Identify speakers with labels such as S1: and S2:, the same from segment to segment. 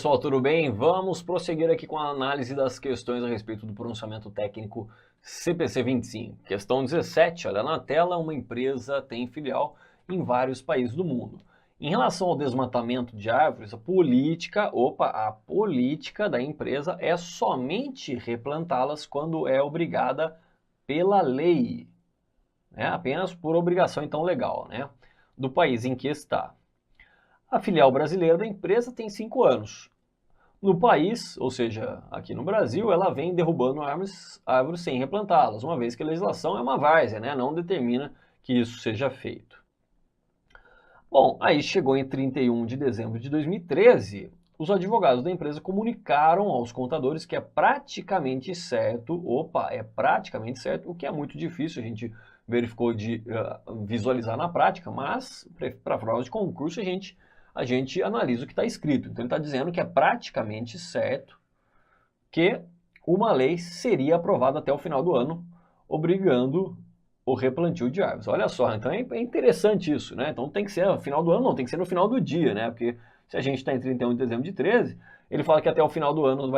S1: Pessoal, tudo bem? Vamos prosseguir aqui com a análise das questões a respeito do pronunciamento técnico CPC 25. Questão 17, olha na tela, uma empresa tem filial em vários países do mundo. Em relação ao desmatamento de árvores, a política da empresa é somente replantá-las quando é obrigada pela lei, né? Apenas por obrigação então legal, né? Do país em que está. A filial brasileira da empresa tem 5 anos. No país, ou seja, aqui no Brasil, ela vem derrubando árvores sem replantá-las, uma vez que a legislação é uma várzea, né? Não determina que isso seja feito. Bom, aí chegou em 31 de dezembro de 2013, os advogados da empresa comunicaram aos contadores que é praticamente certo, o que é muito difícil, a gente verificou de visualizar na prática, mas para prova de concurso a gente analisa o que está escrito. Então ele está dizendo que é praticamente certo que uma lei seria aprovada até o final do ano, obrigando o replantio de árvores. Olha só, então é interessante isso, né? Então tem que ser no final do ano, não, tem que ser no final do dia, né? Porque se a gente está em 31 de dezembro de 13, ele fala que até o final do ano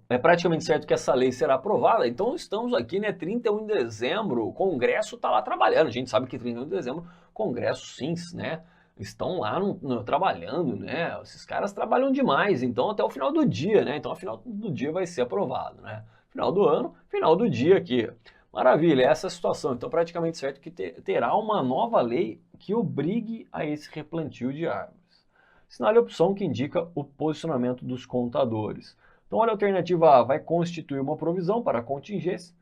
S1: é praticamente certo que essa lei será aprovada. Então estamos aqui, né, 31 de dezembro, o Congresso está lá trabalhando. A gente sabe que 31 de dezembro, Congresso sim, né, estão lá trabalhando, né, esses caras trabalham demais. Então até o final do dia, né, então ao final do dia vai ser aprovado, né. Final do ano, final do dia aqui. Maravilha, essa é a situação. Então praticamente certo que terá uma nova lei que obrigue a esse replantio de árvores. Sinale a opção que indica o posicionamento dos contadores. Então, olha a alternativa A, vai constituir uma provisão para a contingência,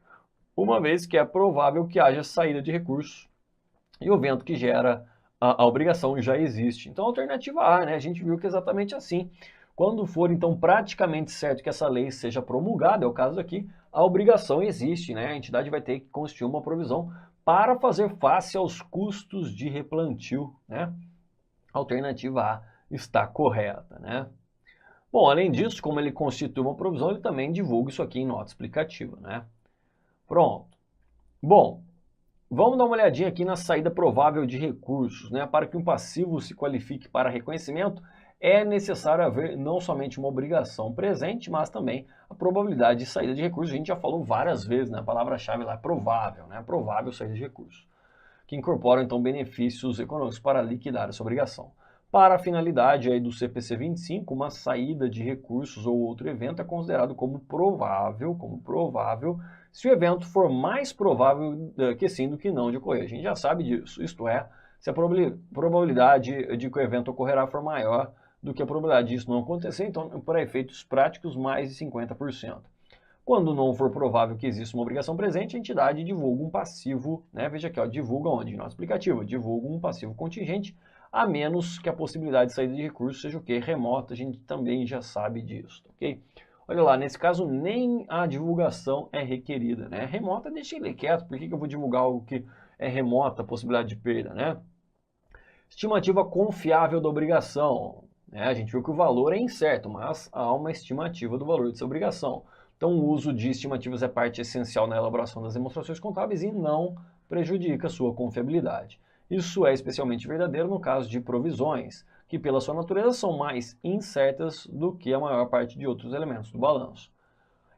S1: uma vez que é provável que haja saída de recursos e o evento que gera a obrigação já existe. Então, a alternativa A, né, a gente viu que é exatamente assim. Quando for, então, praticamente certo que essa lei seja promulgada, é o caso aqui, a obrigação existe, né? A entidade vai ter que constituir uma provisão para fazer face aos custos de replantio, né? A alternativa A está correta, né? Bom, além disso, como ele constitui uma provisão, ele também divulga isso aqui em nota explicativa, né? Pronto. Bom, vamos dar uma olhadinha aqui na saída provável de recursos, né? Para que um passivo se qualifique para reconhecimento, é necessário haver não somente uma obrigação presente, mas também a probabilidade de saída de recursos. A gente já falou várias vezes, né? A palavra-chave lá é provável, né? Provável saída de recursos, que incorporam então benefícios econômicos para liquidar essa obrigação. Para a finalidade aí do CPC 25, uma saída de recursos ou outro evento é considerado como provável, se o evento for mais provável que sim do que não de ocorrer. A gente já sabe disso, isto é, se a probabilidade de que o evento ocorrerá for maior do que a probabilidade disso não acontecer, então, para efeitos práticos, mais de 50%. Quando não for provável que exista uma obrigação presente, a entidade divulga um passivo, né? Veja aqui, ó, divulga onde? Nota explicativa, divulga um passivo contingente, a menos que a possibilidade de saída de recursos seja o quê? Remota, a gente também já sabe disso, ok? Olha lá, nesse caso nem a divulgação é requerida, né? Remota, deixa ele quieto, por que eu vou divulgar algo que é remota, a possibilidade de perda, né? Estimativa confiável da obrigação, né? A gente viu que o valor é incerto, mas há uma estimativa do valor dessa obrigação. Então, o uso de estimativas é parte essencial na elaboração das demonstrações contábeis e não prejudica sua confiabilidade. Isso é especialmente verdadeiro no caso de provisões, que pela sua natureza são mais incertas do que a maior parte de outros elementos do balanço.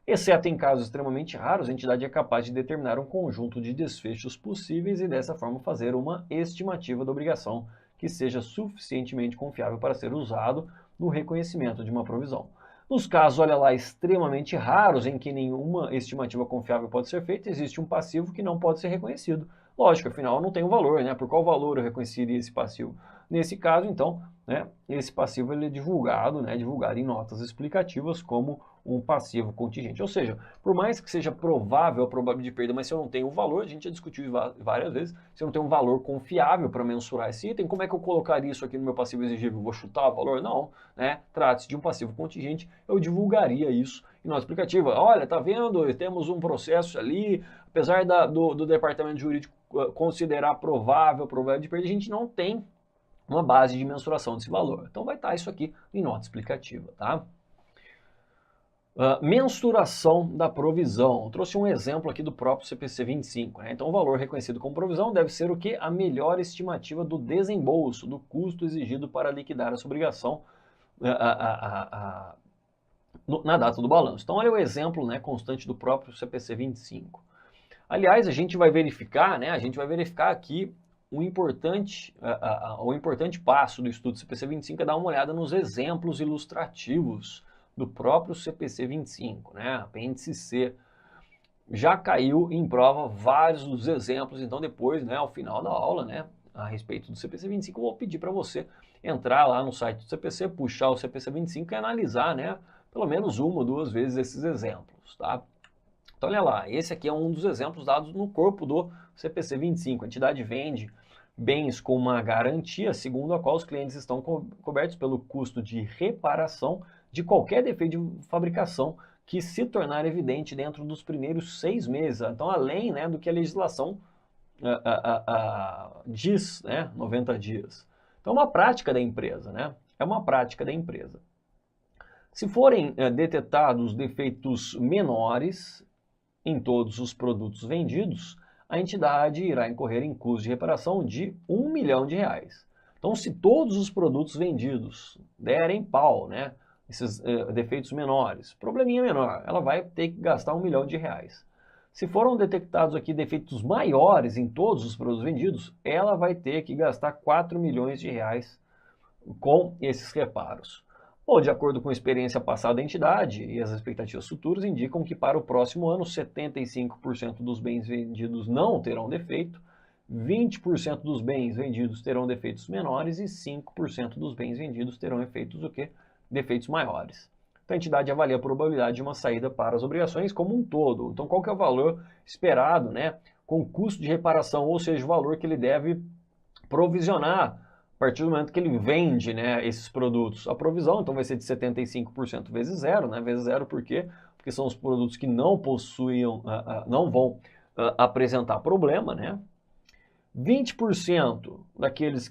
S1: Exceto em casos extremamente raros, a entidade é capaz de determinar um conjunto de desfechos possíveis e dessa forma fazer uma estimativa da obrigação que seja suficientemente confiável para ser usado no reconhecimento de uma provisão. Nos casos, olha lá, extremamente raros em que nenhuma estimativa confiável pode ser feita, existe um passivo que não pode ser reconhecido. Lógico, afinal não tem um valor, né? Por qual valor eu reconheceria esse passivo? Nesse caso, então, né, esse passivo ele é divulgado, né, divulgado em notas explicativas como um passivo contingente. Ou seja, por mais que seja provável a probabilidade de perda, mas se eu não tenho um valor, a gente já discutiu várias vezes, se eu não tenho um valor confiável para mensurar esse item, como é que eu colocaria isso aqui no meu passivo exigível? Vou chutar o valor? Não, né? Trate-se de um passivo contingente, eu divulgaria isso em nota explicativa. Olha, tá vendo? Temos um processo ali, apesar do departamento jurídico considerar provável a probabilidade de perda, a gente não tem uma base de mensuração desse valor. Então vai estar isso aqui em nota explicativa, tá? Mensuração da provisão. Eu trouxe um exemplo aqui do próprio CPC 25. Né? Então, o valor reconhecido como provisão deve ser o quê? A melhor estimativa do desembolso, do custo exigido para liquidar essa obrigação na data do balanço. Então, olha o exemplo, né, constante do próprio CPC 25. Aliás, a gente vai verificar, né, aqui um importante passo do estudo CPC 25 é dar uma olhada nos exemplos ilustrativos do próprio CPC 25, né, apêndice C. Já caiu em prova vários dos exemplos, então depois, né, ao final da aula, né, a respeito do CPC 25, eu vou pedir para você entrar lá no site do CPC, puxar o CPC 25 e analisar, né, pelo menos uma ou duas vezes esses exemplos, tá? Então olha lá, esse aqui é um dos exemplos dados no corpo do CPC 25. A entidade vende bens com uma garantia segundo a qual os clientes estão cobertos pelo custo de reparação de qualquer defeito de fabricação que se tornar evidente dentro dos primeiros 6 meses. Então, além, né, do que a legislação diz, né, 90 dias. Então, é uma prática da empresa, né? É uma prática da empresa. Se forem detectados defeitos menores em todos os produtos vendidos, a entidade irá incorrer em custo de reparação de R$1 milhão. Então, se todos os produtos vendidos derem pau, né, esses defeitos menores, probleminha menor, ela vai ter que gastar R$1 milhão. Se foram detectados aqui defeitos maiores em todos os produtos vendidos, ela vai ter que gastar R$4 milhões com esses reparos. Bom, de acordo com a experiência passada da entidade e as expectativas futuras indicam que para o próximo ano 75% dos bens vendidos não terão defeito, 20% dos bens vendidos terão defeitos menores e 5% dos bens vendidos terão defeitos maiores. Então a entidade avalia a probabilidade de uma saída para as obrigações como um todo. Então qual que é o valor esperado, né, com custo de reparação, ou seja, o valor que ele deve provisionar a partir do momento que ele vende, né, esses produtos. A provisão, então, vai ser de 75% vezes zero, né? Vezes zero por quê? Porque são os produtos que não não vão apresentar problema, né? 20% daqueles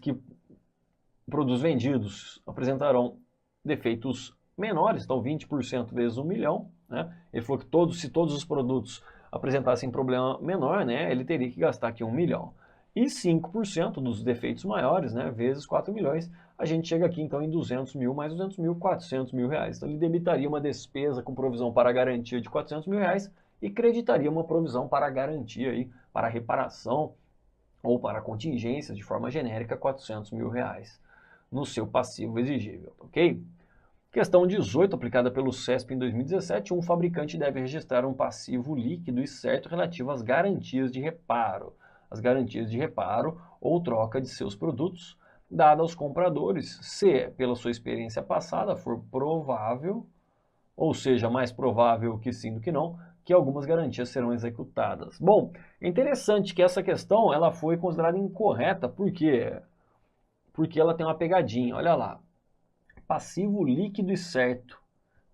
S1: produtos vendidos apresentarão defeitos menores, então 20% vezes 1 milhão, né? Ele falou que se todos os produtos apresentassem problema menor, né, ele teria que gastar aqui 1 milhão. E 5% dos defeitos maiores, né, vezes 4 milhões, a gente chega aqui então em 200 mil mais 200 mil, 400 mil reais. Então ele debitaria uma despesa com provisão para garantia de 400 mil reais e creditaria uma provisão para garantia, aí, para reparação ou para contingências de forma genérica, 400 mil reais no seu passivo exigível, ok? Questão 18, aplicada pelo CESP em 2017, um fabricante deve registrar um passivo líquido e certo relativo às garantias de reparo. As garantias de reparo ou troca de seus produtos, dada aos compradores, se, pela sua experiência passada, for provável, ou seja, mais provável que sim do que não, que algumas garantias serão executadas. Bom, é interessante que essa questão ela foi considerada incorreta, por quê? Porque ela tem uma pegadinha, olha lá. Passivo líquido e certo.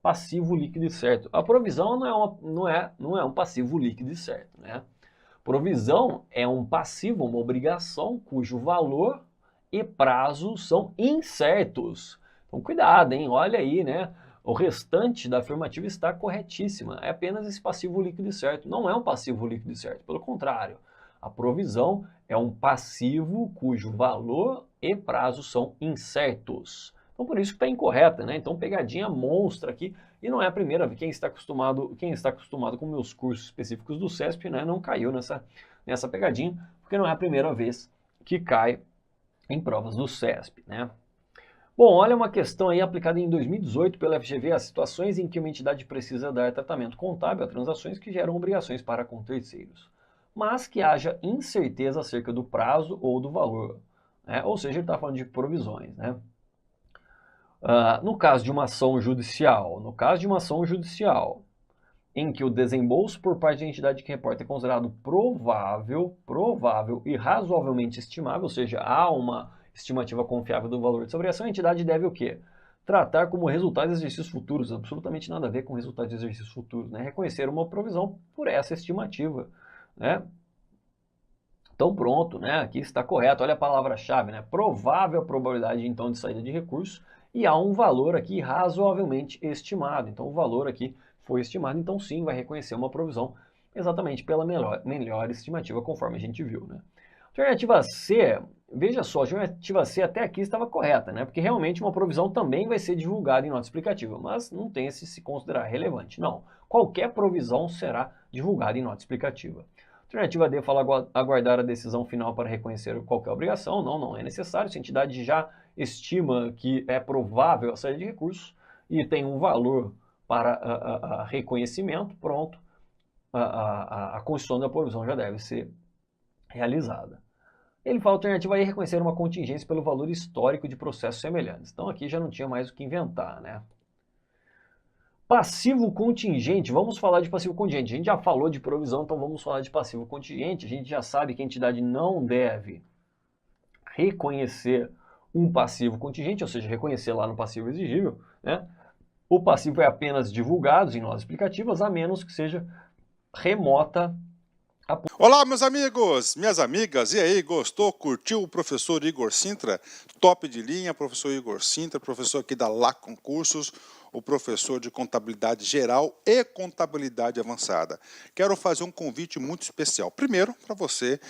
S1: Passivo líquido e certo. A provisão não é um passivo líquido e certo, né? Provisão é um passivo, uma obrigação cujo valor e prazo são incertos. Então cuidado, hein? Olha aí, né? O restante da afirmativa está corretíssima. É apenas esse passivo líquido e certo. Não é um passivo líquido e certo. Pelo contrário, a provisão é um passivo cujo valor e prazo são incertos. Então por isso que está incorreta, né? Então pegadinha monstra aqui. E não é a primeira vez, quem está acostumado com meus cursos específicos do CESP, né, não caiu nessa pegadinha, porque não é a primeira vez que cai em provas do CESP, né? Bom, olha uma questão aí aplicada em 2018 pela FGV, as situações em que uma entidade precisa dar tratamento contábil a transações que geram obrigações para com terceiros, mas que haja incerteza acerca do prazo ou do valor, né? Ou seja, ele está falando de provisões, né? No caso de uma ação judicial, em que o desembolso por parte da entidade que reporta é considerado provável e razoavelmente estimável, ou seja, há uma estimativa confiável do valor dessa obrigação, a entidade deve o quê? Tratar como resultado de exercícios futuros, absolutamente nada a ver com resultado de exercícios futuros, né? Reconhecer uma provisão por essa estimativa, né? Então pronto, né? Aqui está correto, olha a palavra-chave, né? Provável probabilidade então de saída de recurso, e há um valor aqui razoavelmente estimado. Então o valor aqui foi estimado, então sim, vai reconhecer uma provisão exatamente pela melhor estimativa, conforme a gente viu, né? Alternativa C, veja só, a alternativa C até aqui estava correta, né? Porque realmente uma provisão também vai ser divulgada em nota explicativa, mas não tem esse se considerar relevante. Não, qualquer provisão será divulgada em nota explicativa. Alternativa D fala aguardar a decisão final para reconhecer qualquer obrigação. Não, não é necessário. Se a entidade já estima que é provável a saída de recursos e tem um valor para reconhecimento, pronto, a constituição da provisão já deve ser realizada. Ele fala alternativa E, reconhecer uma contingência pelo valor histórico de processos semelhantes. Então aqui já não tinha mais o que inventar, né? Passivo contingente, vamos falar de passivo contingente. A gente já falou de provisão, então vamos falar de passivo contingente. A gente já sabe que a entidade não deve reconhecer um passivo contingente, ou seja, reconhecer lá no passivo exigível, né? O passivo é apenas divulgado em notas explicativas, a menos que seja remota.
S2: Olá, meus amigos, minhas amigas, e aí, gostou, curtiu o professor Igor Sintra? Top de linha, professor Igor Sintra, professor aqui da Lá Concursos, o professor de contabilidade geral e contabilidade avançada. Quero fazer um convite muito especial. Primeiro, para você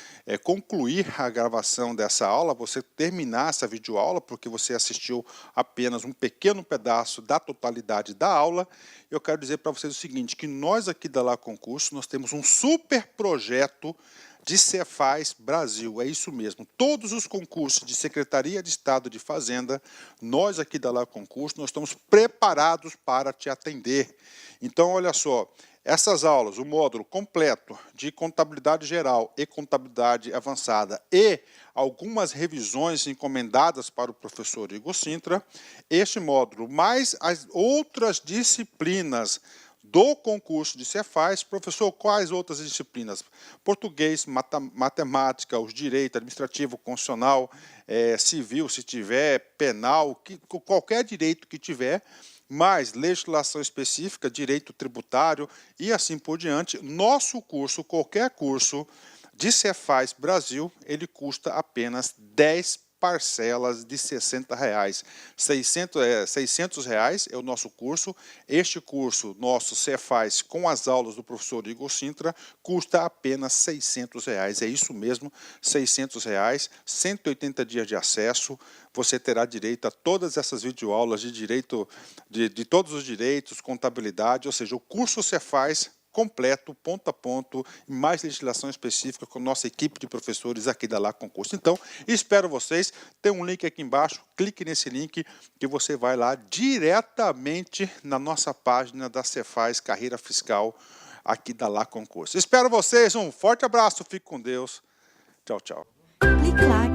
S2: concluir a gravação dessa aula, você terminar essa videoaula, porque você assistiu apenas um pequeno pedaço da totalidade da aula. Eu quero dizer para vocês o seguinte, que nós aqui da Lá Concursos, nós temos um super projeto de Cefaz Brasil, é isso mesmo. Todos os concursos de Secretaria de Estado de Fazenda, nós aqui da Lá Concurso, nós estamos preparados para te atender. Então, olha só, essas aulas, o módulo completo de contabilidade geral e contabilidade avançada e algumas revisões encomendadas para o professor Igor Sintra, este módulo, mais as outras disciplinas do concurso de Cefaz. Professor, quais outras disciplinas? Português, matemática, os direito administrativo, constitucional, civil, se tiver, penal, qualquer direito que tiver, mais legislação específica, direito tributário e assim por diante. Nosso curso, qualquer curso de Cefaz Brasil, ele custa apenas 10 parcelas de R$60. 600 reais é o nosso curso. Este curso, nosso Cefaz, com as aulas do professor Igor Sintra, custa apenas R$600. É isso mesmo, R$600, 180 dias de acesso. Você terá direito a todas essas videoaulas de direito, de todos os direitos, contabilidade, ou seja, o curso Cefaz completo, ponto a ponto, e mais legislação específica com nossa equipe de professores aqui da Lá Concurso. Então, espero vocês. Tem um link aqui embaixo, clique nesse link que você vai lá diretamente na nossa página da Cefaz Carreira Fiscal aqui da Lá Concurso. Espero vocês, um forte abraço, fique com Deus. Tchau, tchau.
S3: Clique lá.